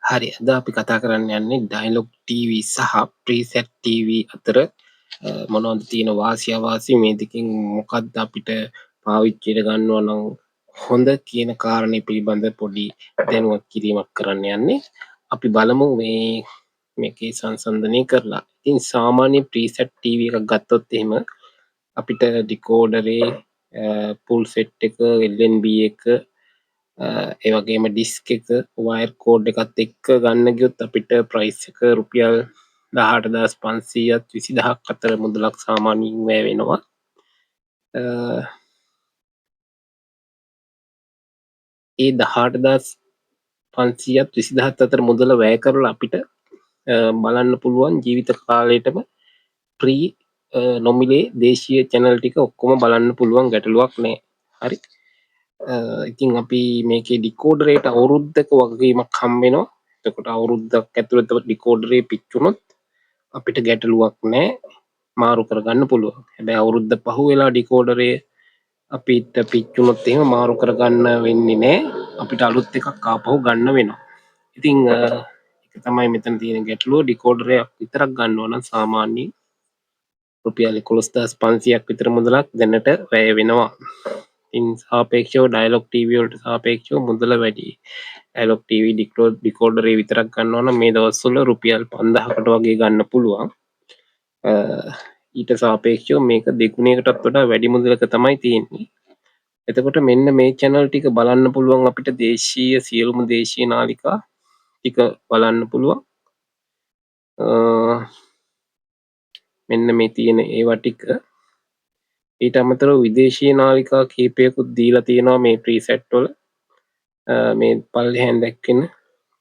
හරි අද අපි කතා කරන්න යන්නේ ඩයලොග් ටීවී සහ ප්‍රීසෙට් ටීවී අතර මොනවද තියෙන වාසි අවාසි මේ දෙකෙන් මොකක්ද අපිට පාවිච්චියට ගන්නවා නම් හොඳ කියන කාරණේ පිළිබඳ පොඩි දැනුවත් කිරීමක් කරන්න යන්නේ. අපි බලමු මේකේ සංසන්දනය කරලා. ඉතින් සාමාන්‍ය ප්‍රීසෙට් ටීවී එකක් ගත්තොත් එහෙම අපිට ඩිකෝඩරේ පුල් සෙට් එක LNB එක ඒ වගේම ඩිස්ක් එක වයර් කෝඩ් එකත් එක්ක ගන්න ගියොත් අපිට ප්‍රයිස් එක රුපියල් 18500ත් 20000ක් අතර මුදලක් සාමාන්‍යයෙන් වැය වෙනවා. ඒ 18500ත් 20000ත් අතර මුදල වැය කරලා අපිට බලන්න පුළුවන් ජීවිත කාලයටම ෆ්‍රී නොමිලේ දේශීය channel ටික ඔක්කොම බලන්න පුළුවන් ගැටලුවක් නැහැ. හරි. ඉතින් අපි මේකේ ඩිකෝඩරේට අවුරුද්දක වගකීමක් හම්බ වෙනවා. එතකොට අවුරුද්දක් ඇතුළත ඩිකෝඩරේ පිච්චුනොත් අපිට ගැටලුවක් නැහැ, මාරු කරගන්න පුළුවන්. හැබැයි අවුරුද්ද පහු වෙලා ඩිකෝඩරේ අපිට පිච්චුනොත් එහෙම මාරු කරගන්න වෙන්නේ නැහැ. අපිට අලුත් එකක් ආපහු ගන්න වෙනවා. ඉතින් ඒක තමයි මෙතන තියෙන ගැටලුව. ඩිකෝඩරයක් විතරක් ගන්නවා නම් සාමාන්‍යයෙන් රුපියල් 11500ක් විතර මුදලක් දැනට වැය වෙනවා. ඉන් සාපේක්ෂව ඩයලොග් ටීවී වලට සාපේක්ෂව මුදල වැඩි. ඩයලොග් ටීවී ඩිකෝඩරේ විතරක් ගන්නවා නම් මේ දවස්වල රුපියල් 5000කට වගේ ගන්න පුළුවන්. ඊට සාපේක්ෂව මේක දෙගුණයකටත් වඩා වැඩි මුදලක තමයි තියෙන්නේ. එතකොට මෙන්න මේ channel ටික බලන්න පුළුවන් අපිට දේශීය සියලුම දේශීය නාලිකා ටික බලන්න පුළුවන්. මෙන්න මේ තියෙන ඒවා ටික. ඊට අමතරව විදේශීය නාලිකා කීපයකුත් දීලා තියෙනවා මේ ප්‍රීසෙට් වල. මේ පල්ලෙහෙන් දැක්කෙන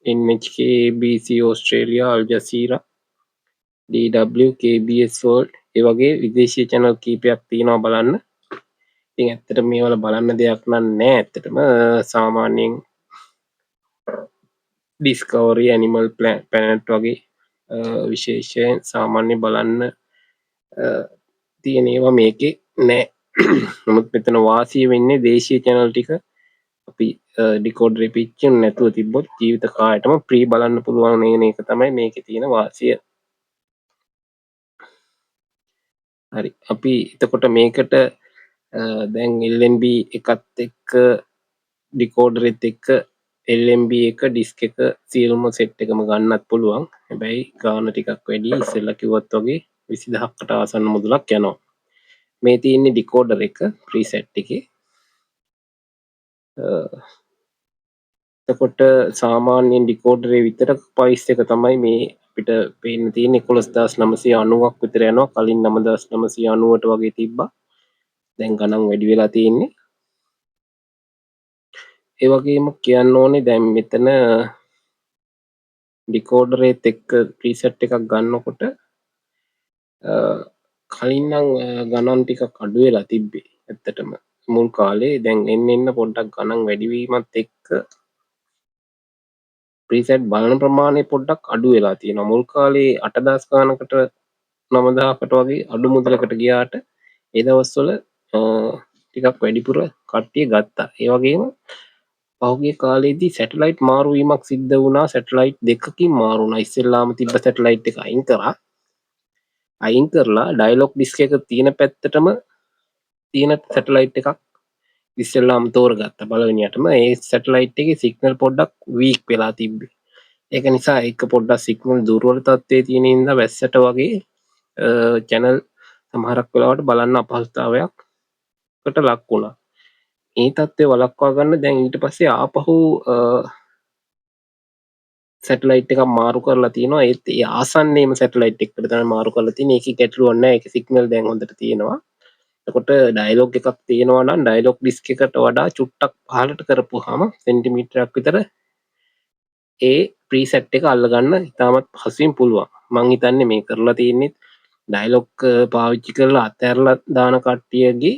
NHK, ABC Australia, Al Jazeera, DW, KBS World ඒ වගේ විදේශීය channel කීපයක් තියෙනවා බලන්න. ඉතින් ඇත්තට මේවල බලන්න දෙයක් නෑ. ඇත්තටම සාමාන්‍යයෙන් ඩිස්කවරි, ඇනිමල් ප්ලැනට් වගේ විශේෂයෙන් සාමාන්‍ය බලන්න තියෙන ඒවා මේකේ නෑ. නමුත් මෙතන වාසිය වෙන්නේ දේශීය channel ටික අපි ඩිකෝඩරේ පිච්චෙන්නේ නැතුව තිබ්බොත් ජීවිත කාලයටම ෆ්‍රී බලන්න පුළුවන් නේ. ඒක තමයි මේකේ තියෙන වාසිය. හරි. අපි එතකොට මේකට දැන් LNB එකත් එක්ක ඩිකෝඩරෙත් එක්ක LNB එක ඩිස්ක් එක සියලුම සෙට් එකම ගන්නත් පුළුවන්. හැබැයි ගාන ටිකක් වැඩි. ඉස්සෙල්ලා කිව්වත් වගේ 20000කට ආසන්න මුදලක් යනවා. මේ තියෙන්නේ ඩිකෝඩර් එක ප්‍රීසෙට් එකේ. එතකොට සාමාන්‍යයෙන් ඩිකෝඩරේ විතර ප්‍රයිස් එක තමයි මේ අපිට පේන්න තියෙන්නේ 11990ක් විතර යනවා. කලින් 9990ට වගේ තිබ්බා. දැන් ගණන් වැඩි වෙලා තියෙන්නේ. ඒ වගේම කියන්න ඕනේ දැන් මෙතන ඩිකෝඩරේත් එක්ක ප්‍රීසෙට් එකක් ගන්නකොට කලින් නම් ගණන් ටිකක් අඩු වෙලා තිබ්බේ. ඇත්තටම මුල් කාලේ දැන් එන්න පොඩ්ඩක් ගණන් වැඩි වීමත් එක්ක ප්‍රීසෙට් බලන ප්‍රමාණය පොඩ්ඩක් අඩු වෙලා තියෙනවා. මුල් කාලේ 8000 ගානකට 9000කට වගේ අඩු මුදලකට ගියාට ඒ දවස්වල ටිකක් වැඩිපුර කට්ටිය ගත්තා. ඒ වගේම පහුගිය කාලේදී සැටලයිට් මාරු වීමක් සිද්ධ වුණා. සැටලයිට් දෙකකින් මාරු වුණා. ඉස්සෙල්ලාම තිබ්බ සැටලයිට් එක අයින් කරලා ඩයලොග් ඩිස්ක් එක තියෙන පැත්තටම තියෙන සැටලයිට් එකක් ඉස්සෙල්ලාම තෝරගත්තා පළවෙනියටම. ඒ සැටලයිට් එකේ සිග්නල් පොඩ්ඩක් වීක් වෙලා තිබ්බේ. ඒක නිසා ඒක පොඩ්ඩක් සිග්නල් දුර්වල තත්ත්වයේ තියෙන ඉඳලා වැස්සට වගේ channel සමහරක් වෙලාවට බලන්න අපහසුතාවයක්කට ලක් වුණා. මේ තත්ත්වය වළක්වා ගන්න දැන් ඊට පස්සේ ආපහු සැටලයිට් එකක් මාරු කරලා තියෙනවා. ඒත් ඒ ආසන්නයේම සැටලයිට් එකකට තමයි මාරු කරලා තියෙන්නේ. ඒකේ ගැටලුවක් නැහැ. ඒකේ සිග්නල් දැන් හොඳට තියෙනවා. එතකොට ඩයලොග් එකක් තියෙනවා නම් ඩයලොග් ඩිස්ක් එකට වඩා චුට්ටක් පහළට කරපුවාම සෙන්ටිමීටරයක් විතර ඒ ප්‍රීසෙට් එක අල්ලගන්න ඉතාමත් පහසුවෙන් පුළුවන්. මං හිතන්නේ මේ කරලා තියෙන්නේ ඩයලොග් පාවිච්චි කරලා අතහැරලා දාන කට්ටියගේ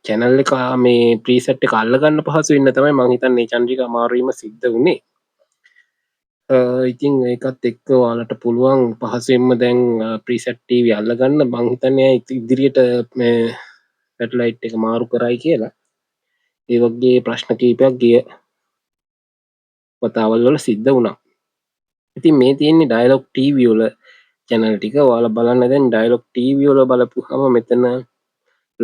channel එක මේ ප්‍රීසෙට් එක අල්ලගන්න පහසු වෙන්න තමයි මං හිතන්නේ චන්ද්‍රික අමාරු වීම සිද්ධ වුණේ. ඉතින් ඒකත් එක්ක ඔයාලට පුළුවන් පහසුවෙන්ම දැන් ප්‍රීසෙට් ටීවී අල්ලගන්න. මං හිතන්නේ ඉදිරියට මේ සැටලයිට් එක මාරු කරයි කියලා. ඒ වගේ ප්‍රශ්න කීපයක් ගිය වතාවල් වල සිද්ධ වුණා. ඉතින් මේ තියෙන්නේ ඩයලොග් ටීවී වල channel ටික. ඔයාලා බලන්න දැන් ඩයලොග් ටීවී වල බලපුවාම මෙතන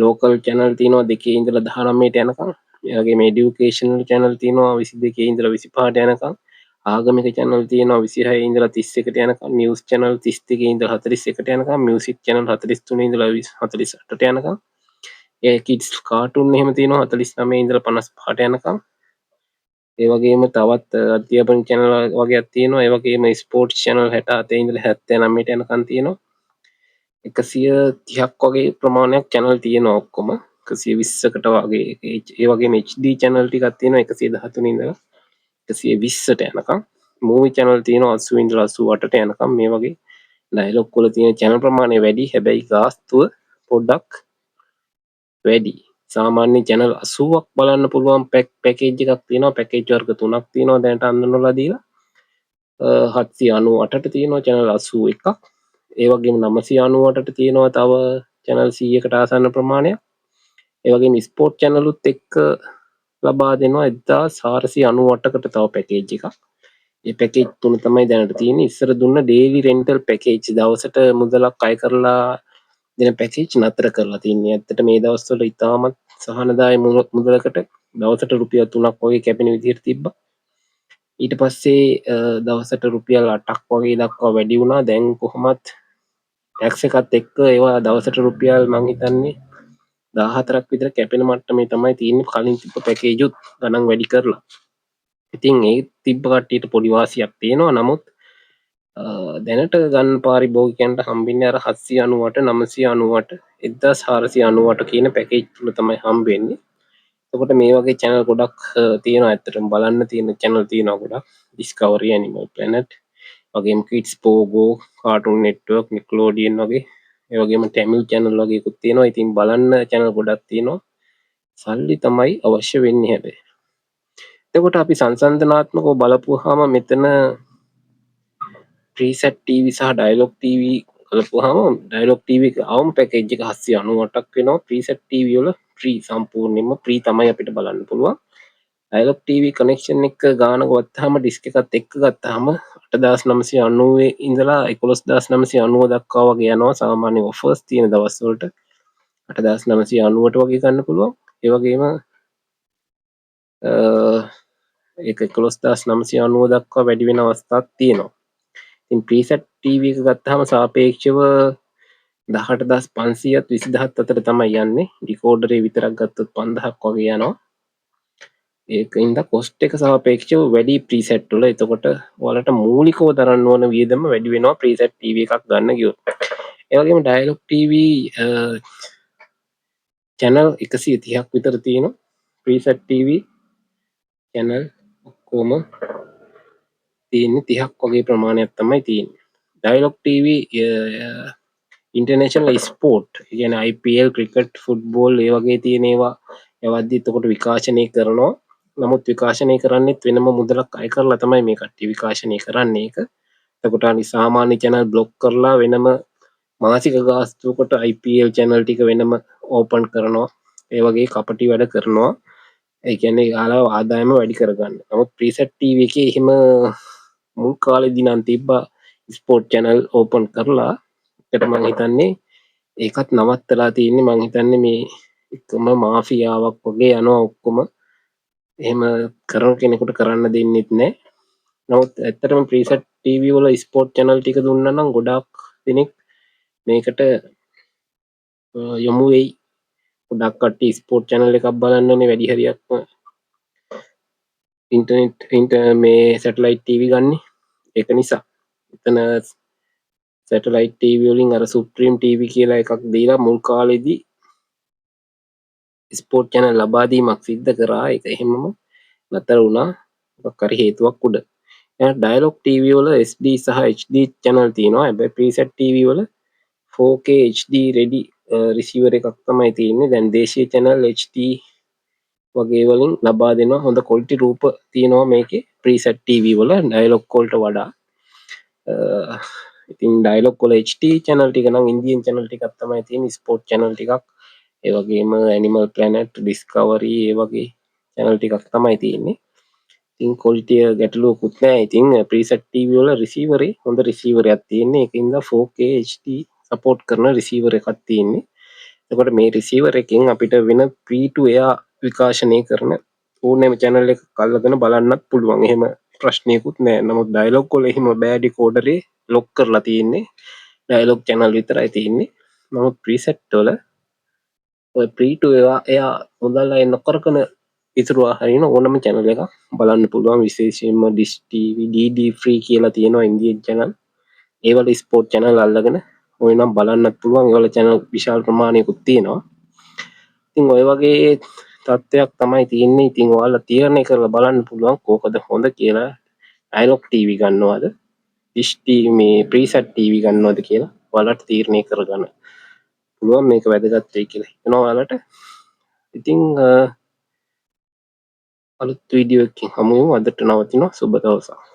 ලෝකල් channel තියෙනවා 2 ඉඳලා 19ට යනකම්. ඒ වගේම educational channel තියෙනවා 22 ඉඳලා 25ට යනකම්. ආගමික channel තියෙනවා 26 ඉඳලා 31ට යනකම්. news channel 32 ඉඳලා 41ට යනකම්. music channel 43 ඉඳලා 48ට යනකම්. ඒ kids cartoon එහෙම තියෙනවා 49 ඉඳලා 55ට යනකම්. ඒ වගේම තවත් අධ්‍යාපන channel වගේක් තියෙනවා. ඒ වගේම sports channel 67 ඉඳලා 79ට යනකම් තියෙනවා. 130ක් වගේ ප්‍රමාණයක් channel තියෙනවා ඔක්කොම. 120කට වගේ. ඒ වගේම HD channel ටිකක් තියෙනවා 113 ඉඳලා 120ට යනකම්. movie channel තියෙනවා 80 ඉඳලා 88ට යනකම්. මේ වගේ ඩයලොග් වල තියෙන channel ප්‍රමාණය වැඩි. හැබැයි ගාස්තුව පොඩ්ඩක් වැඩි. සාමාන්‍ය channel 80ක් බලන්න පුළුවන් පැකේජ් එකක් තියෙනවා. පැකේජ් වර්ග 3ක් තියෙනවා දැනට අඳුනලා දීලා. 798ට තියෙනවා channel 81ක්. ඒ වගේම 998ට තියෙනවා තව channel 100කට ආසන්න ප්‍රමාණයක්. ඒ වගේම ස්පෝර්ට් channel උත් එක්ක ලබා දෙනවා 1498කට තව පැකේජ් එකක්. ඒ පැකේජ් තුන තමයි දැනට තියෙන්නේ. ඉස්සර දුන්න daily rental package දවසට මුදලක් අය කරලා දෙන පැකේජ් නතර කරලා තින්නේ. ඇත්තට මේ දවස්වල ඉතාමත් සහනදායී මුදලකට දවසට රුපියල් 3ක් වගේ කැපෙන විදිහට තිබ්බා. ඊට පස්සේ දවසට රුපියල් 8ක් වගේ දක්වා වැඩි වුණා. දැන් කොහොමත් ටැක්ස් එකත් එක්ක ඒවා දවසට රුපියල් මං හිතන්නේ 14ක් විතර කැපෙන මට්ටමේ තමයි තියෙන්නේ. කලින් තිබ්බ පැකේජ් උත් ගණන් වැඩි කරලා. ඉතින් ඒ තිබ්බ කට්ටියට පොඩි වාසියක් තියෙනවා. නමුත් දැනට ගන්න පාරිභෝගිකයන්ට හම්බෙන්නේ අර 798 998 1498 කියන පැකේජ් තුන තමයි හම්බෙන්නේ. එතකොට මේ වගේ channel ගොඩක් තියෙනවා. ඇත්තටම බලන්න තියෙන channel තියෙනවා ගොඩක්. Discovery, Animal Planet, වගේම Kids Pogo, Cartoon Network, Nickelodeon වගේ. ඒ වගේම Tamil channel වගේකුත් තියෙනවා. ඉතින් බලන්න channel ගොඩක් තියෙනවා. සල්ලි තමයි අවශ්‍ය වෙන්නේ හැබැයි. එතකොට අපි සංසන්දනාත්මකව බලපුවාම මෙතන preset TV සහ dialog TV බලපුවාම dialog TV එක අවම පැකේජ් එක 798ක් වෙනවා. preset TV වල free සම්පූර්ණයෙන්ම free තමයි අපිට බලන්න පුළුවන්. dialog TV connection එක ගාන ගත්තාම disk එකත් එක්ක ගත්තාම 8990 ඉඳලා 11990 දක්වා වගේ යනවා. සාමාන්‍ය offers තියෙන දවස් වලට 8990ට වගේ ගන්න පුළුවන්. ඒ වගේම ඒක 11990 දක්වා වැඩි වෙන අවස්ථාවක් තියෙනවා. ඉතින් preset TV එක ගත්තාම සාපේක්ෂව 18500ත් 20000ත් අතර තමයි යන්නේ. ඩිකෝඩරේ විතරක් ගත්තොත් 5000ක් වගේ යනවා. ඒකින්ද කොස්ට් එක සාපේක්ෂව වැඩි preset වල. එතකොට ඔයාලට මූලිකව දරන්න ඕන වියදම වැඩි වෙනවා preset TV එකක් ගන්න ගියොත්. ඒ වගේම dialog TV channel 130ක් විතර තියෙනවා. preset TV channel ඔක්කොම තියෙන්නේ 30ක් වගේ ප්‍රමාණයක් තමයි තියෙන්නේ. dialog TV ඉන්ටර්නේෂනල් ස්පෝර්ට් කියන්නේ IPL, ක්‍රිකට්, ෆුට්බෝල් ඒ වගේ තියෙන ඒවා යවද්දි එතකොට විකාශනය කරනවා. නමුත් විකාශනය කරන්නේත් වෙනම මුදලක් අය කරලා තමයි මේ කට්ටිය විකාශනය කරන්නේ ඒක. එතකොට අනි සාමාන්‍ය channel block කරලා වෙනම මාසික ගාස්තුවකට IPL channel ටික වෙනම ඕපන් කරනවා. ඒ වගේ කපටි වැඩ කරනවා. ඒ කියන්නේ යාලා ආදායම වැඩි කරගන්න. නමුත් preset TV එකේ එහෙම මුල් කාලෙදී නම් තිබ්බා ස්පෝර්ට් channel ඕපන් කරලා. ඒකට මම හිතන්නේ ඒකත් නවත්තලා තියෙන්නේ. මම හිතන්නේ මේ එකම මාෆියාවක් වගේ යනවා ඔක්කොම. එහෙම කරන කෙනෙකුට කරන්න දෙන්නෙත් නැහැ. නමුත් ඇත්තටම preset TV වල ස්පෝර්ට් channel ටික දුන්නා නම් ගොඩාක් දෙනෙක් මේකට යොමු වෙයි. ගොඩක් කට්ටිය ස්පෝර්ට් channel එකක් බලන්නනේ වැඩි හරියක්ම ඉන්ටර්නෙට් මේ සැටලයිට් TV ගන්න. ඒක නිසා එතන සැටලයිට් TV වලින් අර සුප්‍රීම් TV කියලා එකක් දීලා මුල් කාලෙදී ස්පෝර්ට් channel ලබා දීමක් සිද්ධ කරා. ඒක එහෙමම නතර වුණා. මොකක් හරි හේතුවක් උඩ. එහෙනම් dialog TV වල SD සහ HD channel තියෙනවා. හැබැයි preset TV වල 4K HD ready receiver එකක් තමයි තියෙන්නේ. දැන් දේශීය channel HD වගේ වලින් ලබා දෙනවා. හොඳ quality රූප තියෙනවා මේකේ preset TV වල dialog වලට වඩා. ඉතින් dialog වල HD channel ටික නම් ඉන්දියන් channel ටිකක් තමයි තියෙන්නේ. sport channel ටිකක්, ඒ වගේම Animal Planet, Discovery ඒ වගේ channel ටිකක් තමයි තියෙන්නේ. ඉතින් කොලිටිය ගැටලුවකුත් නෑ. ඉතින් ප්‍රීසෙට් ටීවී වල රිසීවරේ හොඳ රිසීවරයක් තියෙන්නේ. ඒකින්ද 4K HD සපෝට් කරන රිසීවර් එකක් තියෙන්නේ. එතකොට මේ රිසීවර් එකෙන් අපිට වෙන free to air විකාශනය කරන ඕනෑම channel එකක් අල්ලගෙන බලන්නත් පුළුවන්. එහෙම ප්‍රශ්නයකුත් නෑ. නමුත් ඩයලොග් වල එහෙම බෑ, ඩිකෝඩරේ ලොක් කරලා තියෙන්නේ. ඩයලොග් channel විතරයි තියෙන්නේ. නමුත් ප්‍රීසෙට් වල ඔය free to air මුදල් අය නොකරගෙන ඉතුරුවා හරින ඕනම channel එකක් බලන්න පුළුවන්. විශේෂයෙන්ම Dish TV, DD free කියලා තියෙනවා ඉන්දියන් channel. ඒවල ස්පෝර්ට් channel අල්ලගෙන ඔය නම් බලන්නත් පුළුවන්. ඒවල channel විශාල ප්‍රමාණයකුත් තියෙනවා. ඉතින් ඔය වගේ තත්ත්වයක් තමයි තියෙන්නේ. ඉතින් ඔයාලා තීරණය කරලා බලන්න පුළුවන් කෝකද හොඳ කියලා. ඩයලොග් ටීවී ගන්නවද, ඩිෂ් ටීවී මේ ප්‍රීසෙට් ටීවී ගන්නවද කියලා ඔයාලට තීරණය කරගන්න පුළුවන්. මේක වැදගත් වෙයි කියලා හිතනවා ඔයාලට. ඉතින් අලුත් වීඩියෝ එකකින් හමු වෙමු. අදට නවතිනවා. සුබ දවසක්.